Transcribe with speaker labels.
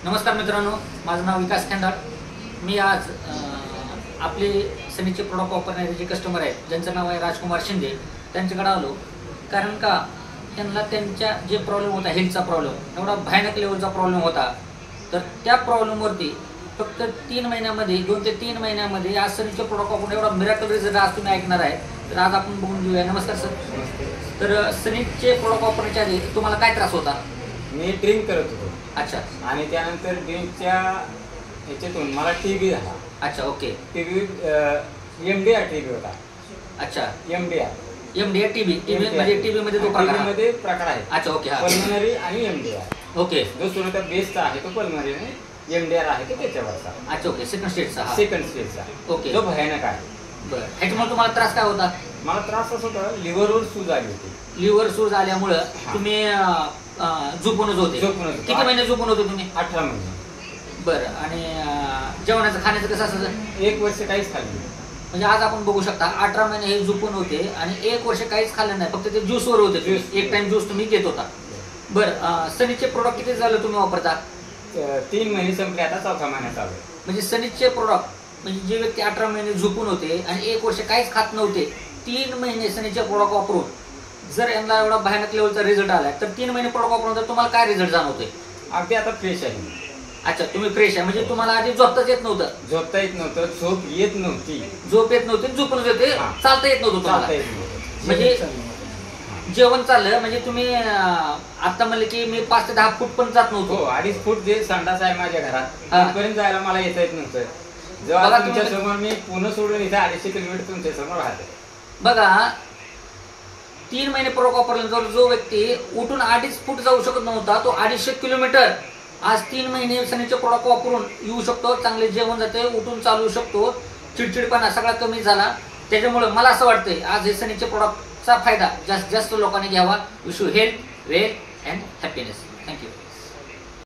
Speaker 1: नमस्कार मित्रांनो, माझं नाव विकास खंडाळ। मी आज आपले सनीचे प्रोडक्ट वापरणारे जे कस्टमर आहेत, ज्यांचं नाव आहे राजकुमार शिंदे, त्यांच्याकडे आलो। कारण का त्यांना त्यांच्या जे प्रॉब्लेम होता, हेल्थचा प्रॉब्लेम, एवढा भयानक लेवलचा प्रॉब्लेम होता, तर त्या प्रॉब्लेमवरती फक्त 3 महिन्यामध्ये 2 ते 3 महिन्यामध्ये आज सनीचे प्रोडक्ट वापरून एवढा मिरेकल रिझल्ट आज तुम्ही ऐकणार आहे। तर आज आपण बघून घेऊया। नमस्कार सर। तर सनीचे प्रोडक्ट वापरण्याच्या आधी तुम्हाला काय त्रास होता?
Speaker 2: मी ड्रिंक करत होतो।
Speaker 1: अच्छा।
Speaker 2: आणि त्यानंतर ड्रिंकच्या ह्याच्यातून मला टीबी झाला।
Speaker 1: अच्छा, ओके।
Speaker 2: टीबी एमडीआर टीबी होता।
Speaker 1: अच्छा,
Speaker 2: एमडीआर
Speaker 1: टीबी म्हणजे टीबी मध्ये तो प्रकार
Speaker 2: मध्ये प्रकार आहे।
Speaker 1: अच्छा, ओके।
Speaker 2: पल्मनरी आणि एमडीआर।
Speaker 1: ओके।
Speaker 2: जो सुरुवातीला बेसचा आहे तो पल्मनरी आणि एमडीआर आहे तो त्याच्यावरचा।
Speaker 1: अच्छा, ओके। Second स्टेजचा
Speaker 2: okay. जो भयानक आहे।
Speaker 1: बरं, ह्याच्यामुळे तुम्हाला त्रास काय होता?
Speaker 2: मला त्रास असं होता, लिव्हरवर सूज आली होती।
Speaker 1: लिव्हर सूज आल्यामुळे तुम्ही झोपूनच होते? किती महिने झोपून होते तुम्ही?
Speaker 2: 18 महिने।
Speaker 1: बरं, आणि जेवणाचं खाण्याचं कसं असायचं?
Speaker 2: 1 वर्ष काहीच खाल्लं नाही।
Speaker 1: म्हणजे आज आपण बघू शकता 18 महिने हे झोपून होते आणि 1 वर्ष काहीच खाल्लं नाही, फक्त ते ज्यूसवर होते। एक टाइम ज्यूस तुम्ही घेत होता। बरं, सनीचे प्रोडक्ट किती झालं तुम्ही वापरता?
Speaker 2: 3 महिने संपले, आता 4था महिना चालू आहे।
Speaker 1: म्हणजे सनीचे प्रोडक्ट म्हणजे जे व्यक्ती 18 महिने झोपून होते आणि 1 वर्ष काहीच खात नव्हते, 3 महिने सनीचे प्रोडक्ट वापरून जर यांना एवढा भयानक लेवलचा रिझल्ट आला, तर 3 महिने प्रोडक्ट वापरून तर तुम्हाला काय रिझल्ट जाणवतोय?
Speaker 2: अगदी आता फ्रेश आहे।
Speaker 1: अच्छा, तुम्ही फ्रेश आहे म्हणजे तुम्हाला आधी झोपताच येत नव्हतं?
Speaker 2: झोपता येत नव्हतं, झोप येत नव्हती,
Speaker 1: झोप येत नव्हती, झोपून येते, चालता येत नव्हतं तुम्हाला? म्हणजे जेवण चाललं म्हणजे तुम्ही आता म्हणले की मी 5 ते 10 फूट पण जात नव्हतो?
Speaker 2: 2.5 फूट जे संडास आहे माझ्या घरात, तिथपर्यंत जायला मला येता येत नव्हतं। जेव्हा तुमच्या समोर मी पुणे सोडून इथे 250 किलोमीटर तुमच्या समोर राहते।
Speaker 1: बघा, 3 महिने प्रोडक्ट वापरल्यानंतर जो व्यक्ती उठून 2.5 फूट जाऊ शकत नव्हता, तो 250 किलोमीटर आज 3 महिने सनीचे प्रोडक्ट वापरून येऊ शकतो। चांगले जेवण जाते, उठून चालू शकतो, चिडचिडपणा सगळा कमी झाला। त्याच्यामुळे मला असं वाटतंय आज हे सनीचे प्रोडक्टचा फायदा जास्तीत जास्त लोकांनी घ्यावा। Wish you health, wealth and happiness. Thank you.